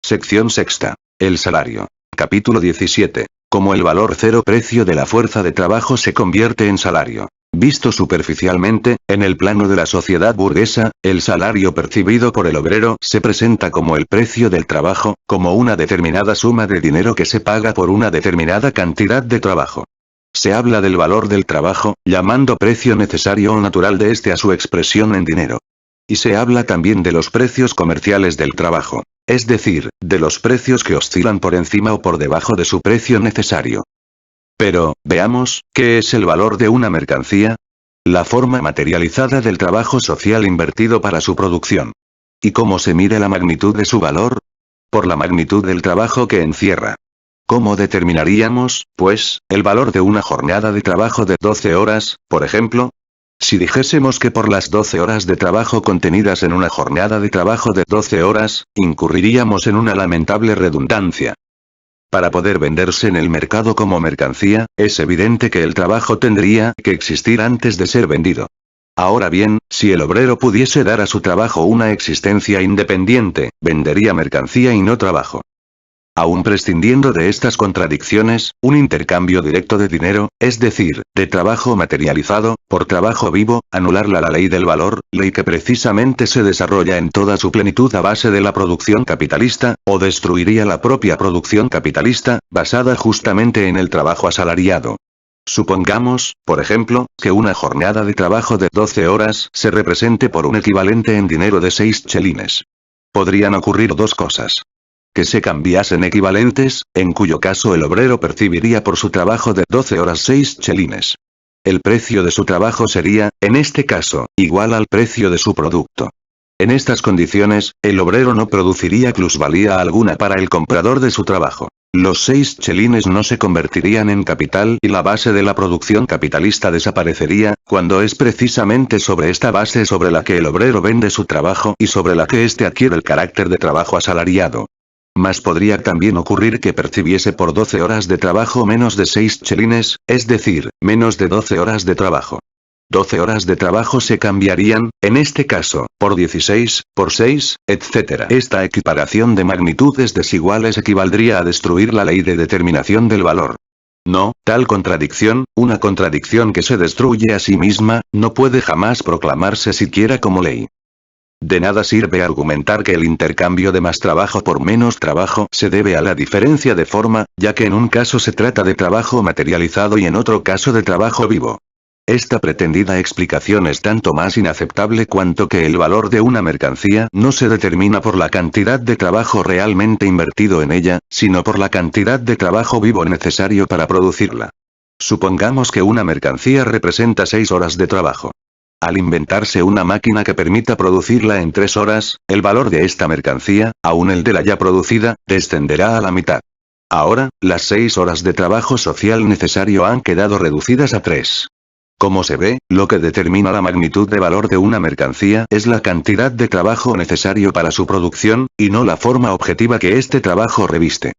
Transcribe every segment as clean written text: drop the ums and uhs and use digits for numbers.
Sección sexta. El salario. Capítulo 17. Cómo el valor cero precio de la fuerza de trabajo se convierte en salario. Visto superficialmente, en el plano de la sociedad burguesa, el salario percibido por el obrero se presenta como el precio del trabajo, como una determinada suma de dinero que se paga por una determinada cantidad de trabajo. Se habla del valor del trabajo, llamando precio necesario o natural de este a su expresión en dinero. Y se habla también de los precios comerciales del trabajo, es decir, de los precios que oscilan por encima o por debajo de su precio necesario. Pero, veamos, ¿qué es el valor de una mercancía? La forma materializada del trabajo social invertido para su producción. ¿Y cómo se mide la magnitud de su valor? Por la magnitud del trabajo que encierra. ¿Cómo determinaríamos, pues, el valor de una jornada de trabajo de 12 horas, por ejemplo? Si dijésemos que por las 12 horas de trabajo contenidas en una jornada de trabajo de 12 horas, incurriríamos en una lamentable redundancia. Para poder venderse en el mercado como mercancía, es evidente que el trabajo tendría que existir antes de ser vendido. Ahora bien, si el obrero pudiese dar a su trabajo una existencia independiente, vendería mercancía y no trabajo. Aún prescindiendo de estas contradicciones, un intercambio directo de dinero, es decir, de trabajo materializado, por trabajo vivo, anular la ley del valor, ley que precisamente se desarrolla en toda su plenitud a base de la producción capitalista, o destruiría la propia producción capitalista, basada justamente en el trabajo asalariado. Supongamos, por ejemplo, que una jornada de trabajo de 12 horas se represente por un equivalente en dinero de 6 chelines. Podrían ocurrir dos cosas. Que se cambiasen equivalentes, en cuyo caso el obrero percibiría por su trabajo de 12 horas 6 chelines. El precio de su trabajo sería, en este caso, igual al precio de su producto. En estas condiciones, el obrero no produciría plusvalía alguna para el comprador de su trabajo. Los 6 chelines no se convertirían en capital y la base de la producción capitalista desaparecería, cuando es precisamente sobre esta base sobre la que el obrero vende su trabajo y sobre la que éste adquiere el carácter de trabajo asalariado. Mas podría también ocurrir que percibiese por 12 horas de trabajo menos de 6 chelines, es decir, menos de 12 horas de trabajo. 12 horas de trabajo se cambiarían, en este caso, por 16, por 6, etc. Esta equiparación de magnitudes desiguales equivaldría a destruir la ley de determinación del valor. No, tal contradicción, una contradicción que se destruye a sí misma, no puede jamás proclamarse siquiera como ley. De nada sirve argumentar que el intercambio de más trabajo por menos trabajo se debe a la diferencia de forma, ya que en un caso se trata de trabajo materializado y en otro caso de trabajo vivo. Esta pretendida explicación es tanto más inaceptable cuanto que el valor de una mercancía no se determina por la cantidad de trabajo realmente invertido en ella, sino por la cantidad de trabajo vivo necesario para producirla. Supongamos que una mercancía representa 6 horas de trabajo. Al inventarse una máquina que permita producirla en 3 horas, el valor de esta mercancía, aun el de la ya producida, descenderá a la mitad. Ahora, las 6 horas de trabajo social necesario han quedado reducidas a 3. Como se ve, lo que determina la magnitud de valor de una mercancía es la cantidad de trabajo necesario para su producción, y no la forma objetiva que este trabajo reviste.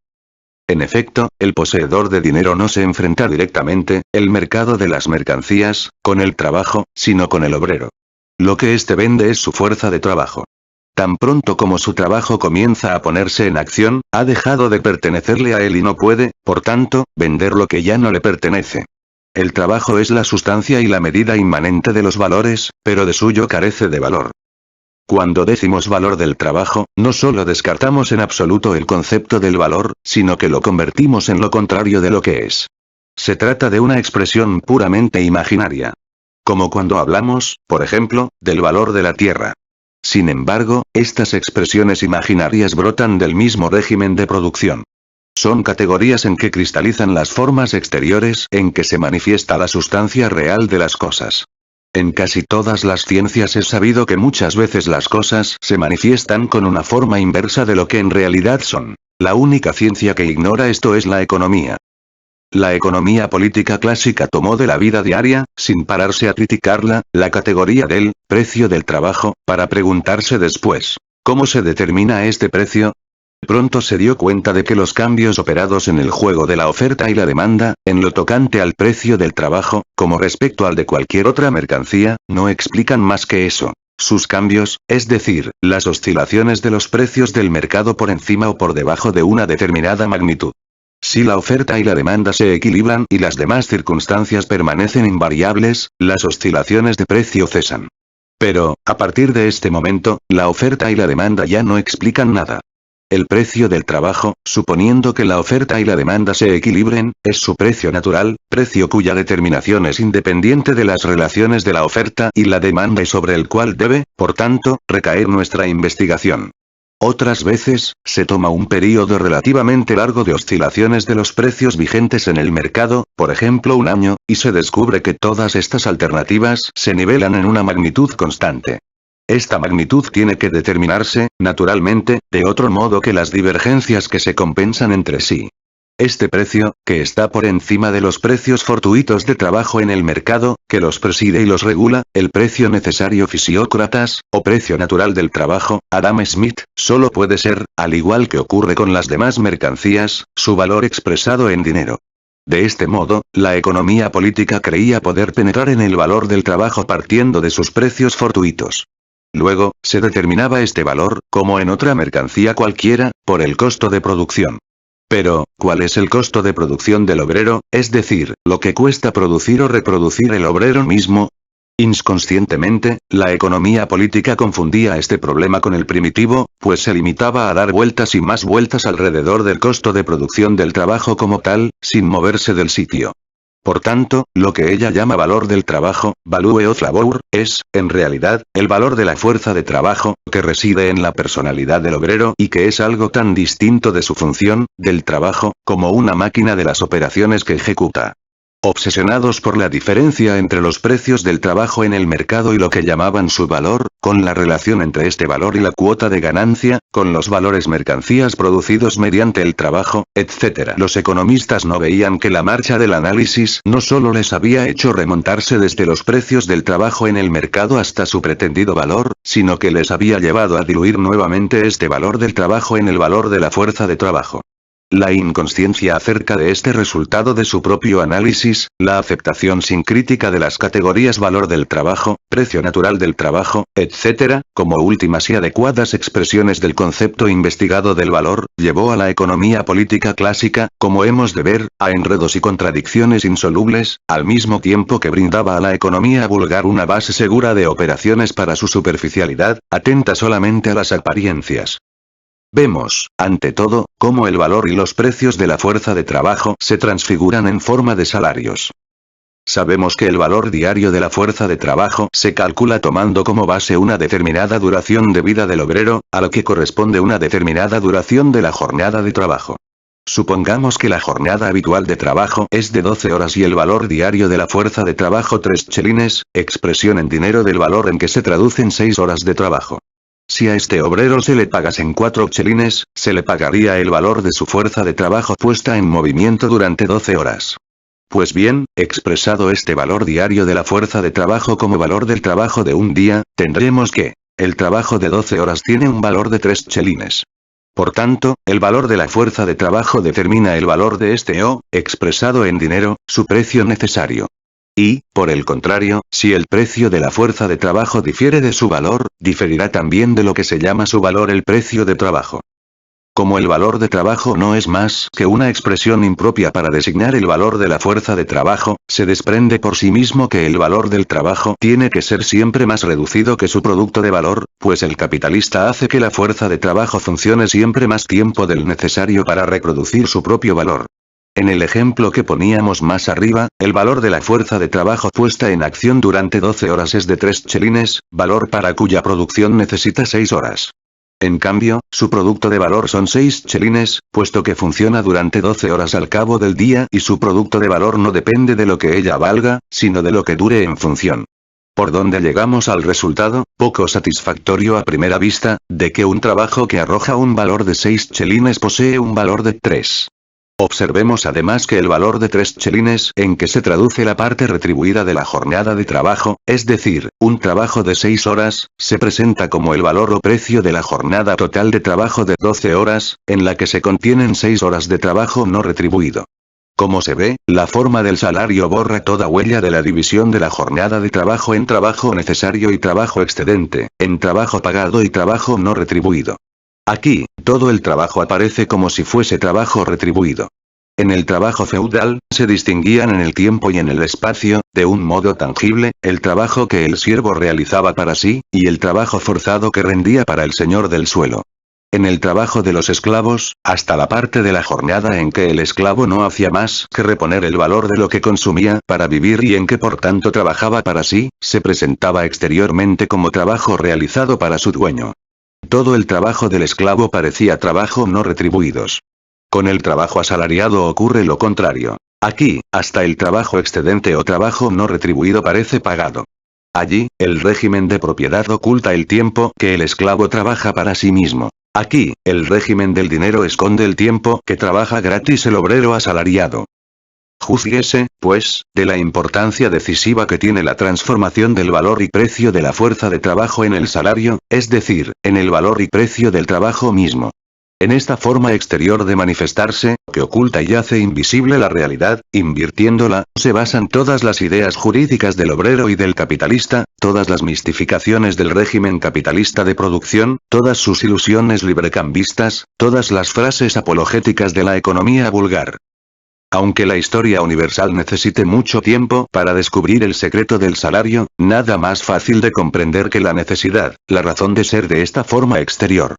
En efecto, el poseedor de dinero no se enfrenta directamente, el mercado de las mercancías, con el trabajo, sino con el obrero. Lo que éste vende es su fuerza de trabajo. Tan pronto como su trabajo comienza a ponerse en acción, ha dejado de pertenecerle a él y no puede, por tanto, vender lo que ya no le pertenece. El trabajo es la sustancia y la medida inmanente de los valores, pero de suyo carece de valor. Cuando decimos valor del trabajo, no solo descartamos en absoluto el concepto del valor, sino que lo convertimos en lo contrario de lo que es. Se trata de una expresión puramente imaginaria. Como cuando hablamos, por ejemplo, del valor de la tierra. Sin embargo, estas expresiones imaginarias brotan del mismo régimen de producción. Son categorías en que cristalizan las formas exteriores en que se manifiesta la sustancia real de las cosas. En casi todas las ciencias es sabido que muchas veces las cosas se manifiestan con una forma inversa de lo que en realidad son. La única ciencia que ignora esto es la economía. La economía política clásica tomó de la vida diaria, sin pararse a criticarla, la categoría del precio del trabajo, para preguntarse después, ¿cómo se determina este precio? Pronto se dio cuenta de que los cambios operados en el juego de la oferta y la demanda, en lo tocante al precio del trabajo, como respecto al de cualquier otra mercancía, no explican más que eso. Sus cambios, es decir, las oscilaciones de los precios del mercado por encima o por debajo de una determinada magnitud. Si la oferta y la demanda se equilibran y las demás circunstancias permanecen invariables, las oscilaciones de precio cesan. Pero, a partir de este momento, la oferta y la demanda ya no explican nada. El precio del trabajo, suponiendo que la oferta y la demanda se equilibren, es su precio natural, precio cuya determinación es independiente de las relaciones de la oferta y la demanda y sobre el cual debe, por tanto, recaer nuestra investigación. Otras veces, se toma un período relativamente largo de oscilaciones de los precios vigentes en el mercado, por ejemplo un año, y se descubre que todas estas alternativas se nivelan en una magnitud constante. Esta magnitud tiene que determinarse, naturalmente, de otro modo que las divergencias que se compensan entre sí. Este precio, que está por encima de los precios fortuitos de trabajo en el mercado, que los preside y los regula, el precio necesario fisiócratas, o precio natural del trabajo, Adam Smith, solo puede ser, al igual que ocurre con las demás mercancías, su valor expresado en dinero. De este modo, la economía política creía poder penetrar en el valor del trabajo partiendo de sus precios fortuitos. Luego, se determinaba este valor, como en otra mercancía cualquiera, por el costo de producción. Pero, ¿cuál es el costo de producción del obrero, es decir, lo que cuesta producir o reproducir el obrero mismo? Inconscientemente, la economía política confundía este problema con el primitivo, pues se limitaba a dar vueltas y más vueltas alrededor del costo de producción del trabajo como tal, sin moverse del sitio. Por tanto, lo que ella llama valor del trabajo, value of labor, es, en realidad, el valor de la fuerza de trabajo, que reside en la personalidad del obrero y que es algo tan distinto de su función, del trabajo, como una máquina de las operaciones que ejecuta. Obsesionados por la diferencia entre los precios del trabajo en el mercado y lo que llamaban su valor, con la relación entre este valor y la cuota de ganancia, con los valores mercancías producidos mediante el trabajo, etc. Los economistas no veían que la marcha del análisis no solo les había hecho remontarse desde los precios del trabajo en el mercado hasta su pretendido valor, sino que les había llevado a diluir nuevamente este valor del trabajo en el valor de la fuerza de trabajo. La inconsciencia acerca de este resultado de su propio análisis, la aceptación sin crítica de las categorías valor del trabajo, precio natural del trabajo, etc., como últimas y adecuadas expresiones del concepto investigado del valor, llevó a la economía política clásica, como hemos de ver, a enredos y contradicciones insolubles, al mismo tiempo que brindaba a la economía vulgar una base segura de operaciones para su superficialidad, atenta solamente a las apariencias. Vemos, ante todo, cómo el valor y los precios de la fuerza de trabajo se transfiguran en forma de salarios. Sabemos que el valor diario de la fuerza de trabajo se calcula tomando como base una determinada duración de vida del obrero, a lo que corresponde una determinada duración de la jornada de trabajo. Supongamos que la jornada habitual de trabajo es de 12 horas y el valor diario de la fuerza de trabajo 3 chelines, expresión en dinero del valor en que se traducen 6 horas de trabajo. Si a este obrero se le pagasen 4 chelines, se le pagaría el valor de su fuerza de trabajo puesta en movimiento durante 12 horas. Pues bien, expresado este valor diario de la fuerza de trabajo como valor del trabajo de un día, tendremos que, el trabajo de 12 horas tiene un valor de 3 chelines. Por tanto, el valor de la fuerza de trabajo determina el valor de este o, expresado en dinero, su precio necesario. Y, por el contrario, si el precio de la fuerza de trabajo difiere de su valor, diferirá también de lo que se llama su valor el precio de trabajo. Como el valor de trabajo no es más que una expresión impropia para designar el valor de la fuerza de trabajo, se desprende por sí mismo que el valor del trabajo tiene que ser siempre más reducido que su producto de valor, pues el capitalista hace que la fuerza de trabajo funcione siempre más tiempo del necesario para reproducir su propio valor. En el ejemplo que poníamos más arriba, el valor de la fuerza de trabajo puesta en acción durante 12 horas es de 3 chelines, valor para cuya producción necesita 6 horas. En cambio, su producto de valor son 6 chelines, puesto que funciona durante 12 horas al cabo del día y su producto de valor no depende de lo que ella valga, sino de lo que dure en función. Por donde llegamos al resultado, poco satisfactorio a primera vista, de que un trabajo que arroja un valor de 6 chelines posee un valor de 3. Observemos además que el valor de 3 chelines en que se traduce la parte retribuida de la jornada de trabajo, es decir, un trabajo de 6 horas, se presenta como el valor o precio de la jornada total de trabajo de 12 horas, en la que se contienen 6 horas de trabajo no retribuido. Como se ve, la forma del salario borra toda huella de la división de la jornada de trabajo en trabajo necesario y trabajo excedente, en trabajo pagado y trabajo no retribuido. Aquí, todo el trabajo aparece como si fuese trabajo retribuido. En el trabajo feudal, se distinguían en el tiempo y en el espacio, de un modo tangible, el trabajo que el siervo realizaba para sí, y el trabajo forzado que rendía para el señor del suelo. En el trabajo de los esclavos, hasta la parte de la jornada en que el esclavo no hacía más que reponer el valor de lo que consumía para vivir y en que por tanto trabajaba para sí, se presentaba exteriormente como trabajo realizado para su dueño. Todo el trabajo del esclavo parecía trabajo no retribuidos. Con el trabajo asalariado ocurre lo contrario. Aquí, hasta el trabajo excedente o trabajo no retribuido parece pagado. Allí, el régimen de propiedad oculta el tiempo que el esclavo trabaja para sí mismo. Aquí, el régimen del dinero esconde el tiempo que trabaja gratis el obrero asalariado. Júzguese, pues, de la importancia decisiva que tiene la transformación del valor y precio de la fuerza de trabajo en el salario, es decir, en el valor y precio del trabajo mismo. En esta forma exterior de manifestarse, que oculta y hace invisible la realidad, invirtiéndola, se basan todas las ideas jurídicas del obrero y del capitalista, todas las mistificaciones del régimen capitalista de producción, todas sus ilusiones librecambistas, todas las frases apologéticas de la economía vulgar. Aunque la historia universal necesite mucho tiempo para descubrir el secreto del salario, nada más fácil de comprender que la necesidad, la razón de ser de esta forma exterior.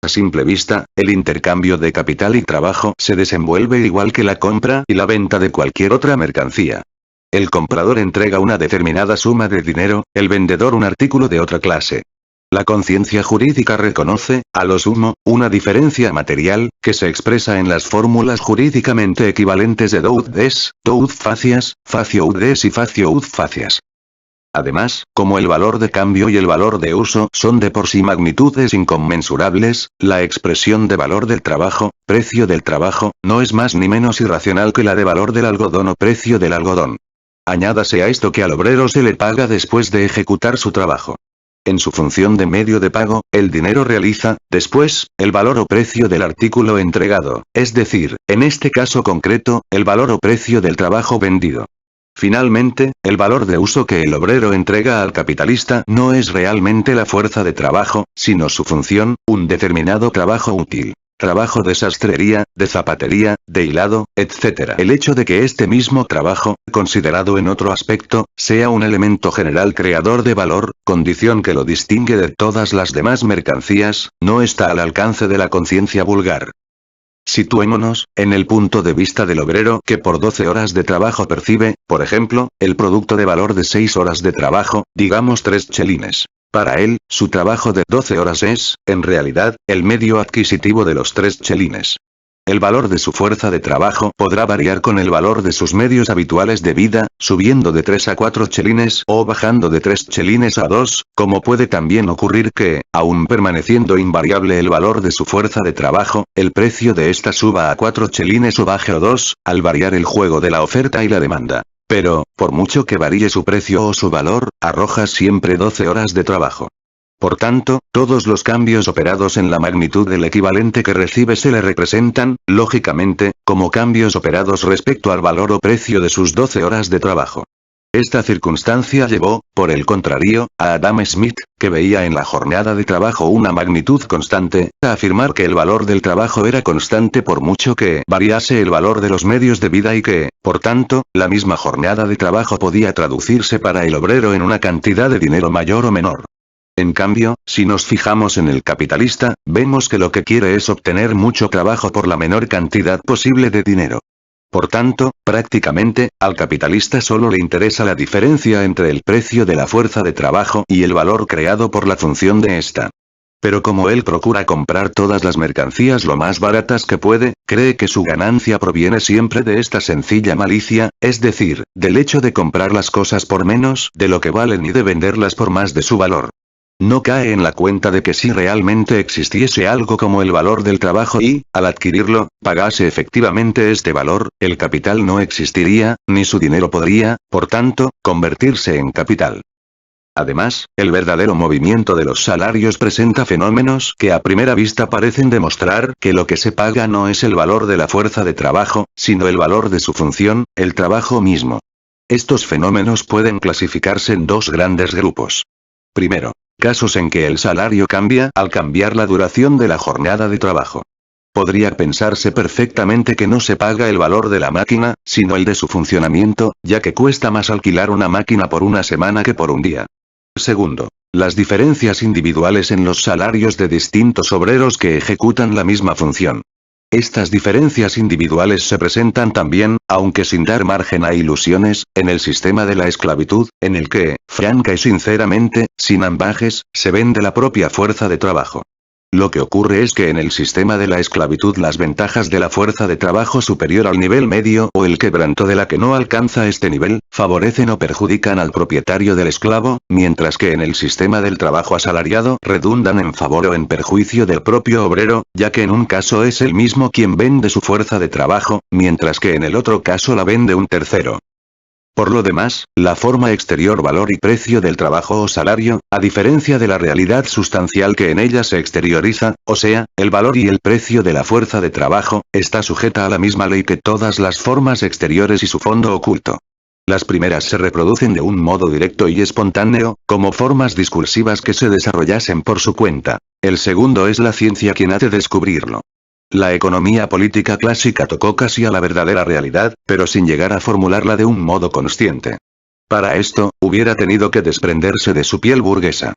A simple vista, el intercambio de capital y trabajo se desenvuelve igual que la compra y la venta de cualquier otra mercancía. El comprador entrega una determinada suma de dinero, el vendedor un artículo de otra clase. La conciencia jurídica reconoce, a lo sumo, una diferencia material, que se expresa en las fórmulas jurídicamente equivalentes de do ut des, do ut facias, facio ut des y facio ut facias. Además, como el valor de cambio y el valor de uso son de por sí magnitudes inconmensurables, la expresión de valor del trabajo, precio del trabajo, no es más ni menos irracional que la de valor del algodón o precio del algodón. Añádase a esto que al obrero se le paga después de ejecutar su trabajo. En su función de medio de pago, el dinero realiza, después, el valor o precio del artículo entregado, es decir, en este caso concreto, el valor o precio del trabajo vendido. Finalmente, el valor de uso que el obrero entrega al capitalista no es realmente la fuerza de trabajo, sino su función, un determinado trabajo útil. Trabajo de sastrería, de zapatería, de hilado, etc. El hecho de que este mismo trabajo, considerado en otro aspecto, sea un elemento general creador de valor, condición que lo distingue de todas las demás mercancías, no está al alcance de la conciencia vulgar. Situémonos, en el punto de vista del obrero que por 12 horas de trabajo percibe, por ejemplo, el producto de valor de 6 horas de trabajo, digamos 3 chelines. Para él, su trabajo de 12 horas es, en realidad, el medio adquisitivo de los 3 chelines. El valor de su fuerza de trabajo podrá variar con el valor de sus medios habituales de vida, subiendo de 3 a 4 chelines o bajando de 3 chelines a 2, como puede también ocurrir que, aun permaneciendo invariable el valor de su fuerza de trabajo, el precio de esta suba a 4 chelines o baje a 2, al variar el juego de la oferta y la demanda. Pero, por mucho que varíe su precio o su valor, arroja siempre 12 horas de trabajo. Por tanto, todos los cambios operados en la magnitud del equivalente que recibe se le representan, lógicamente, como cambios operados respecto al valor o precio de sus 12 horas de trabajo. Esta circunstancia llevó, por el contrario, a Adam Smith, que veía en la jornada de trabajo una magnitud constante, a afirmar que el valor del trabajo era constante por mucho que variase el valor de los medios de vida y que, por tanto, la misma jornada de trabajo podía traducirse para el obrero en una cantidad de dinero mayor o menor. En cambio, si nos fijamos en el capitalista, vemos que lo que quiere es obtener mucho trabajo por la menor cantidad posible de dinero. Por tanto, prácticamente, al capitalista solo le interesa la diferencia entre el precio de la fuerza de trabajo y el valor creado por la función de esta. Pero como él procura comprar todas las mercancías lo más baratas que puede, cree que su ganancia proviene siempre de esta sencilla malicia, es decir, del hecho de comprar las cosas por menos de lo que valen y de venderlas por más de su valor. No cae en la cuenta de que si realmente existiese algo como el valor del trabajo y, al adquirirlo, pagase efectivamente este valor, el capital no existiría, ni su dinero podría, por tanto, convertirse en capital. Además, el verdadero movimiento de los salarios presenta fenómenos que a primera vista parecen demostrar que lo que se paga no es el valor de la fuerza de trabajo, sino el valor de su función, el trabajo mismo. Estos fenómenos pueden clasificarse en dos grandes grupos. Primero, casos en que el salario cambia al cambiar la duración de la jornada de trabajo. Podría pensarse perfectamente que no se paga el valor de la máquina, sino el de su funcionamiento, ya que cuesta más alquilar una máquina por una semana que por un día. Segundo, las diferencias individuales en los salarios de distintos obreros que ejecutan la misma función. Estas diferencias individuales se presentan también, aunque sin dar margen a ilusiones, en el sistema de la esclavitud, en el que, franca y sinceramente, sin ambajes, se vende la propia fuerza de trabajo. Lo que ocurre es que en el sistema de la esclavitud las ventajas de la fuerza de trabajo superior al nivel medio o el quebranto de la que no alcanza este nivel, favorecen o perjudican al propietario del esclavo, mientras que en el sistema del trabajo asalariado redundan en favor o en perjuicio del propio obrero, ya que en un caso es él mismo quien vende su fuerza de trabajo, mientras que en el otro caso la vende un tercero. Por lo demás, la forma exterior valor y precio del trabajo o salario, a diferencia de la realidad sustancial que en ella se exterioriza, o sea, el valor y el precio de la fuerza de trabajo, está sujeta a la misma ley que todas las formas exteriores y su fondo oculto. Las primeras se reproducen de un modo directo y espontáneo, como formas discursivas que se desarrollasen por su cuenta. El segundo es la ciencia quien ha de descubrirlo. La economía política clásica tocó casi a la verdadera realidad, pero sin llegar a formularla de un modo consciente. Para esto, hubiera tenido que desprenderse de su piel burguesa.